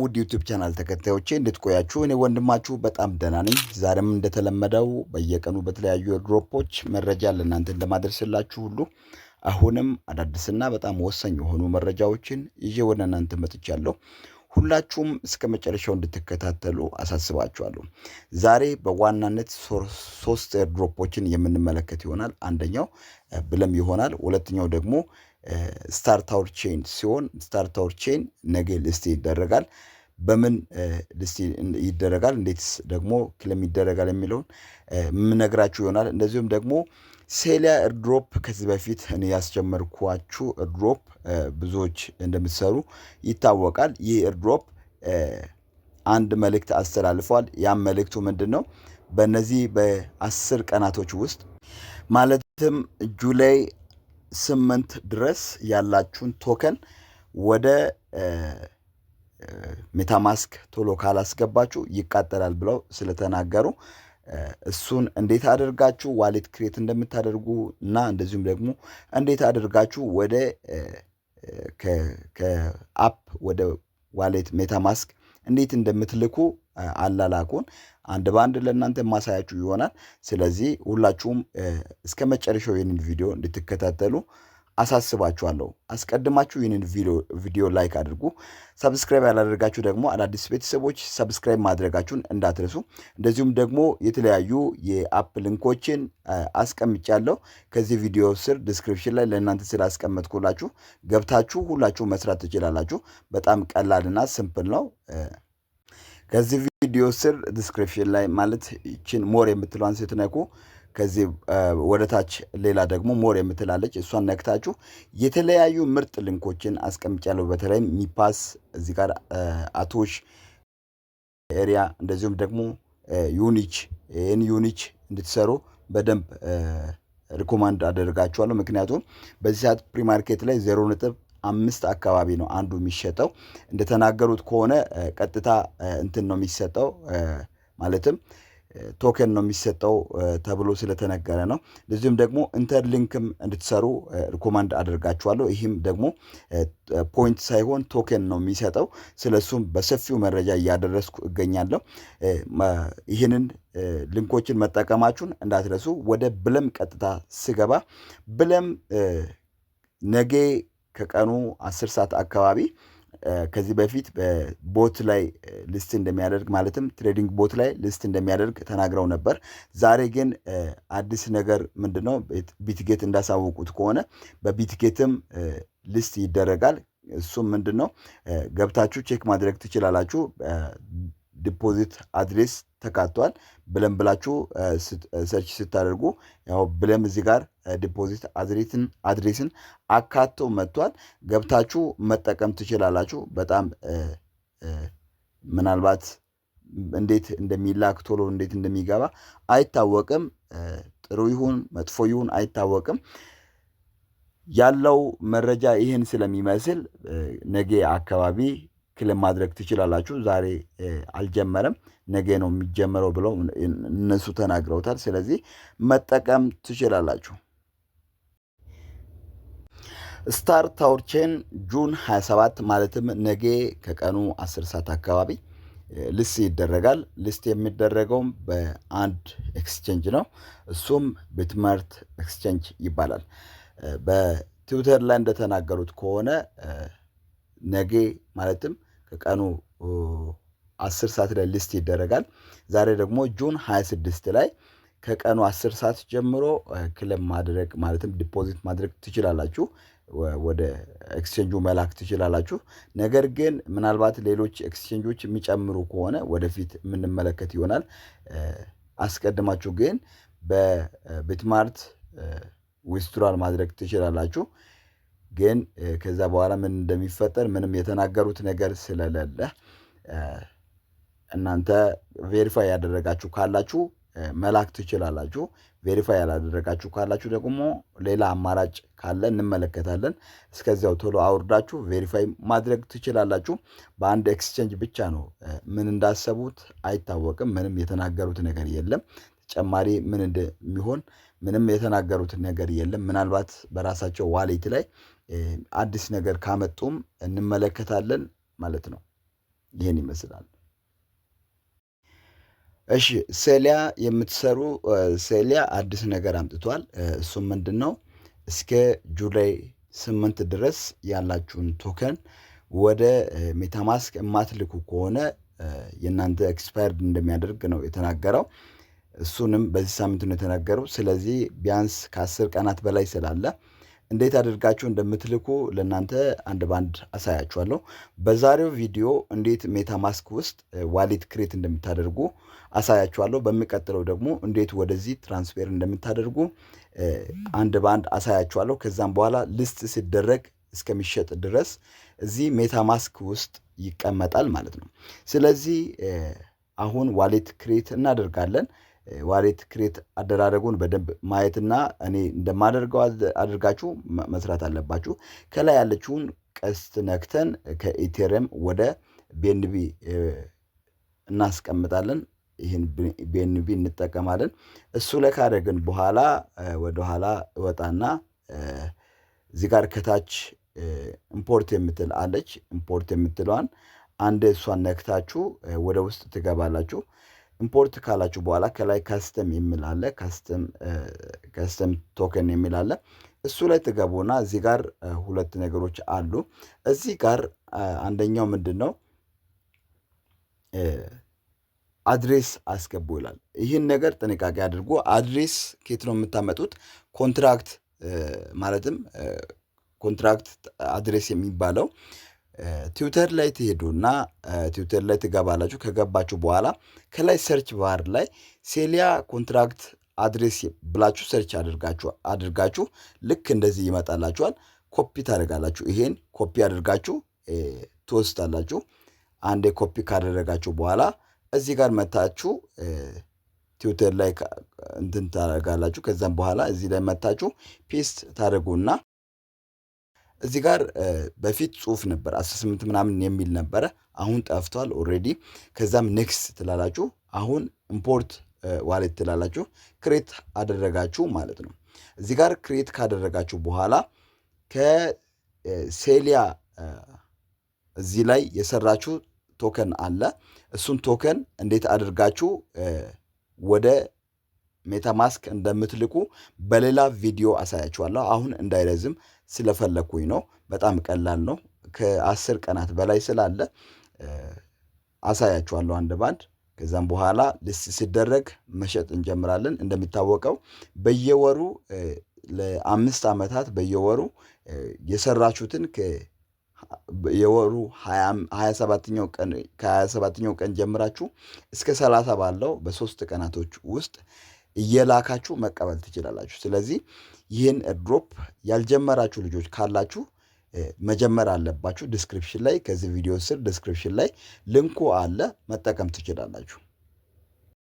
ውድ ዩቲዩብ ቻናል ተከታዮቼ እንድትቆያችሁ እኔ ወንድማችሁ በጣም ደህና ነኝ። ዛሬም እንደተለመደው በየቀኑ በተለያዩ ድሮፖች መረጃ ለእናንተ እንደማደርስላችሁ ሁሉ አሁንም አዳዲስና በጣም ወሳኝ የሆኑ መረጃዎችን ይዤ ወደ እናንተ መጥቻለሁ። ሁላችሁም እስከ መጨረሻው እንድትከታተሉ አሳስባችኋለሁ። ዛሬ በዋናነት ሶስት ድሮፖችን የምንመለከት ይሆናል። አንደኛው ብለም ይሆናል። ሁለተኛው ደግሞ ስታር ታወር ቼን ሲሆን ስታር ታወር ቼን ነገ ሊስት ይደረጋል። በምን ሊስት ይደረጋል፣ እንዴትስ ደግሞ ክሌም ይደረጋል የሚለውን የምነግራችሁ ይሆናል። እንደዚሁም ደግሞ ሴሊያ ኤርድሮፕ ከዚህ በፊት እኔ ያስጀመርኳችሁ ኤርድሮፕ ብዙዎች እንደምትሰሩ ይታወቃል። ይህ ኤርድሮፕ አንድ መልእክት አስተላልፏል። ያም መልእክቱ ምንድን ነው? በእነዚህ በ10 ቀናቶች ውስጥ ማለትም ጁላይ 8 ድረስ ያላችሁን ቶከን ወደ ሜታማስክ ቶሎ ካላስገባችሁ ይቃጠላል ብለው ስለተናገሩ እሱን እንዴት አድርጋችሁ ዋሌት ክሬት እንደምታደርጉ እና እንደዚሁም ደግሞ እንዴት አድርጋችሁ ወደ ከአፕ ወደ ዋሌት ሜታማስክ እንዴት እንደምትልኩ አላላኩን አንድ ባንድ ለእናንተ ማሳያችሁ ይሆናል። ስለዚህ ሁላችሁም እስከ መጨረሻው ይህንን ቪዲዮ እንድትከታተሉ አሳስባችኋለሁ። አስቀድማችሁ ይህንን ቪዲዮ ላይክ አድርጉ። ሰብስክራይብ ያላደረጋችሁ ደግሞ አዳዲስ ቤተሰቦች ሰብስክራይብ ማድረጋችሁን እንዳትረሱ። እንደዚሁም ደግሞ የተለያዩ የአፕ ሊንኮችን አስቀምጫለሁ ከዚህ ቪዲዮ ስር ዲስክሪፕሽን ላይ ለእናንተ ስላስቀመጥኩላችሁ ገብታችሁ ሁላችሁ መስራት ትችላላችሁ። በጣም ቀላልና ሲምፕል ነው። ከዚህ ቪዲዮ ስር ዲስክሪፕሽን ላይ ማለት ይችን ሞር የምትለዋን ስትነኩ ከዚህ ወደ ታች ሌላ ደግሞ ሞር የምትላለች እሷን ነክታችሁ የተለያዩ ምርጥ ሊንኮችን አስቀምጫለሁ። በተለይም ሚፓስ እዚህ ጋር አቶሽ ኤሪያ እንደዚሁም ደግሞ ዩኒች ዩኒች እንድትሰሩ በደንብ ሪኮማንድ አደርጋችኋለሁ። ምክንያቱም በዚህ ሰዓት ፕሪማርኬት ላይ 0.5 አካባቢ ነው አንዱ የሚሸጠው። እንደተናገሩት ከሆነ ቀጥታ እንትን ነው የሚሰጠው ማለትም ቶከን ነው የሚሰጠው ተብሎ ስለተነገረ ነው። ለዚህም ደግሞ ኢንተርሊንክም እንድትሰሩ ሪኮማንድ አደርጋችኋለሁ። ይህም ደግሞ ፖይንት ሳይሆን ቶከን ነው የሚሰጠው። ስለሱም በሰፊው መረጃ እያደረስኩ እገኛለሁ። ይህንን ሊንኮችን መጠቀማችሁን እንዳትረሱ። ወደ ብለም ቀጥታ ስገባ ብለም ነገ ከቀኑ 10 ሰዓት አካባቢ ከዚህ በፊት በቦት ላይ ሊስት እንደሚያደርግ ማለትም ትሬዲንግ ቦት ላይ ሊስት እንደሚያደርግ ተናግረው ነበር። ዛሬ ግን አዲስ ነገር ምንድነው? ቢትጌት እንዳሳወቁት ከሆነ በቢትጌትም ሊስት ይደረጋል። እሱም ምንድነው? ገብታችሁ ቼክ ማድረግ ትችላላችሁ። ዲፖዚት አድሬስ ተካቷል። ብለም ብላችሁ ሰርች ስታደርጉ ያው ብለም እዚህ ጋር ዲፖዚት አድሬስን አካቶ መጥቷል። ገብታችሁ መጠቀም ትችላላችሁ። በጣም ምናልባት እንዴት እንደሚላክ ቶሎ እንዴት እንደሚገባ አይታወቅም። ጥሩ ይሁን መጥፎ ይሁን አይታወቅም። ያለው መረጃ ይህን ስለሚመስል ነገ አካባቢ ክሌም ማድረግ ትችላላችሁ። ዛሬ አልጀመረም፣ ነገ ነው የሚጀመረው ብለው እነሱ ተናግረውታል። ስለዚህ መጠቀም ትችላላችሁ። ስታር ታወር ቼን ጁን 27 ማለትም ነገ ከቀኑ 10 ሰዓት አካባቢ ሊስት ይደረጋል። ሊስት የሚደረገውም በአንድ ኤክስቼንጅ ነው። እሱም ቢትማርት ኤክስቼንጅ ይባላል። በትዊተር ላይ እንደተናገሩት ከሆነ ነገ ማለትም ከቀኑ 10 ሰዓት ላይ ሊስት ይደረጋል። ዛሬ ደግሞ ጁን 26 ላይ ከቀኑ 10 ሰዓት ጀምሮ ክሌም ማድረግ ማለትም ዲፖዚት ማድረግ ትችላላችሁ። ወደ ኤክስቼንጁ መላክ ትችላላችሁ። ነገር ግን ምናልባት ሌሎች ኤክስቼንጆች የሚጨምሩ ከሆነ ወደፊት የምንመለከት ይሆናል። አስቀድማችሁ ግን በቢትማርት ዊዝድራል ማድረግ ትችላላችሁ። ግን ከዛ በኋላ ምን እንደሚፈጠር ምንም የተናገሩት ነገር ስለሌለ እናንተ ቬሪፋይ ያደረጋችሁ ካላችሁ መላክ ትችላላችሁ። ቬሪፋይ ያላደረጋችሁ ካላችሁ ደግሞ ሌላ አማራጭ ካለ እንመለከታለን። እስከዚያው ቶሎ አውርዳችሁ ቬሪፋይ ማድረግ ትችላላችሁ። በአንድ ኤክስቼንጅ ብቻ ነው። ምን እንዳሰቡት አይታወቅም። ምንም የተናገሩት ነገር የለም። ተጨማሪ ምን እንደሚሆን ምንም የተናገሩት ነገር የለም። ምናልባት በራሳቸው ዋሌት ላይ አዲስ ነገር ካመጡም እንመለከታለን ማለት ነው። ይህን ይመስላል። እሺ ሴሊያ የምትሰሩ ሴሊያ አዲስ ነገር አምጥቷል። እሱም ምንድን ነው? እስከ ጁላይ 8 ድረስ ያላችሁን ቶከን ወደ ሜታማስክ የማትልኩ ከሆነ የእናንተ ኤክስፓየርድ እንደሚያደርግ ነው የተናገረው። እሱንም በዚህ ሳምንት ነው የተናገረው። ስለዚህ ቢያንስ ከ10 ቀናት በላይ ስላለ እንዴት አድርጋችሁ እንደምትልኩ ለእናንተ አንድ ባንድ አሳያችኋለሁ። በዛሬው ቪዲዮ እንዴት ሜታማስክ ውስጥ ዋሌት ክሬት እንደምታደርጉ አሳያችኋለሁ። በሚቀጥለው ደግሞ እንዴት ወደዚህ ትራንስፌር እንደምታደርጉ አንድ ባንድ አሳያችኋለሁ። ከዛም በኋላ ሊስት ሲደረግ እስከሚሸጥ ድረስ እዚህ ሜታማስክ ውስጥ ይቀመጣል ማለት ነው። ስለዚህ አሁን ዋሌት ክሬት እናደርጋለን። ዋሌት ክሬት አደራረጉን በደንብ ማየትና እኔ እንደማደርገው አድርጋችሁ መስራት አለባችሁ። ከላይ ያለችውን ቀስት ነክተን ከኢቴሪየም ወደ ቤንቢ እናስቀምጣለን። ይህን ቤንቢ እንጠቀማለን። እሱ ላይ ካደረግን በኋላ ወደኋላ እወጣና እዚህ ጋር ከታች ኢምፖርት የምትል አለች። ኢምፖርት የምትለዋን አንድ እሷን ነክታችሁ ወደ ውስጥ ትገባላችሁ። ኢምፖርት ካላችሁ በኋላ ከላይ ካስተም የሚል አለ። ካስተም ቶከን የሚል አለ። እሱ ላይ ትገቡና እዚህ ጋር ሁለት ነገሮች አሉ። እዚህ ጋር አንደኛው ምንድን ነው? አድሬስ አስገቡ ይላል። ይህን ነገር ጥንቃቄ አድርጎ አድሬስ ከየት ነው የምታመጡት? ኮንትራክት ማለትም ኮንትራክት አድሬስ የሚባለው ትዊተር ላይ ትሄዱና ትዊተር ላይ ትገባላችሁ። ከገባችሁ በኋላ ከላይ ሰርች ባር ላይ ሴሊያ ኮንትራክት አድሬስ ብላችሁ ሰርች አድርጋችሁ ልክ እንደዚህ ይመጣላችኋል። ኮፒ ታደርጋላችሁ። ይሄን ኮፒ አድርጋችሁ ትወስዳላችሁ። አንዴ ኮፒ ካደረጋችሁ በኋላ እዚህ ጋር መታችሁ ትዊተር ላይ እንትን ታደርጋላችሁ። ከዛም በኋላ እዚህ ላይ መታችሁ ፔስት ታደርጉና እዚህ ጋር በፊት ጽሁፍ ነበር 18 ምናምን የሚል ነበረ። አሁን ጠፍቷል ኦልሬዲ። ከዛም ኔክስት ትላላችሁ። አሁን ኢምፖርት ዋሌት ትላላችሁ። ክሬት አደረጋችሁ ማለት ነው። እዚህ ጋር ክሬት ካደረጋችሁ በኋላ ከሴሊያ እዚህ ላይ የሰራችሁ ቶከን አለ። እሱን ቶከን እንዴት አድርጋችሁ ወደ ሜታማስክ እንደምትልኩ በሌላ ቪዲዮ አሳያችኋለሁ። አሁን እንዳይረዝም ስለፈለኩኝ ነው። በጣም ቀላል ነው። ከ10 ቀናት በላይ ስላለ አሳያችኋለሁ አንድ ባንድ። ከዛም በኋላ ሊስት ሲደረግ መሸጥ እንጀምራለን። እንደሚታወቀው በየወሩ ለ5 ዓመታት በየወሩ የሰራችሁትን የወሩ 27ኛው ቀን ከ27ኛው ቀን ጀምራችሁ እስከ 30 ባለው በ3 ቀናቶች ውስጥ እየላካችሁ መቀበል ትችላላችሁ። ስለዚህ ይህን ድሮፕ ያልጀመራችሁ ልጆች ካላችሁ መጀመር አለባችሁ። ዲስክሪፕሽን ላይ ከዚህ ቪዲዮ ስር ዲስክሪፕሽን ላይ ሊንኩ አለ፣ መጠቀም ትችላላችሁ።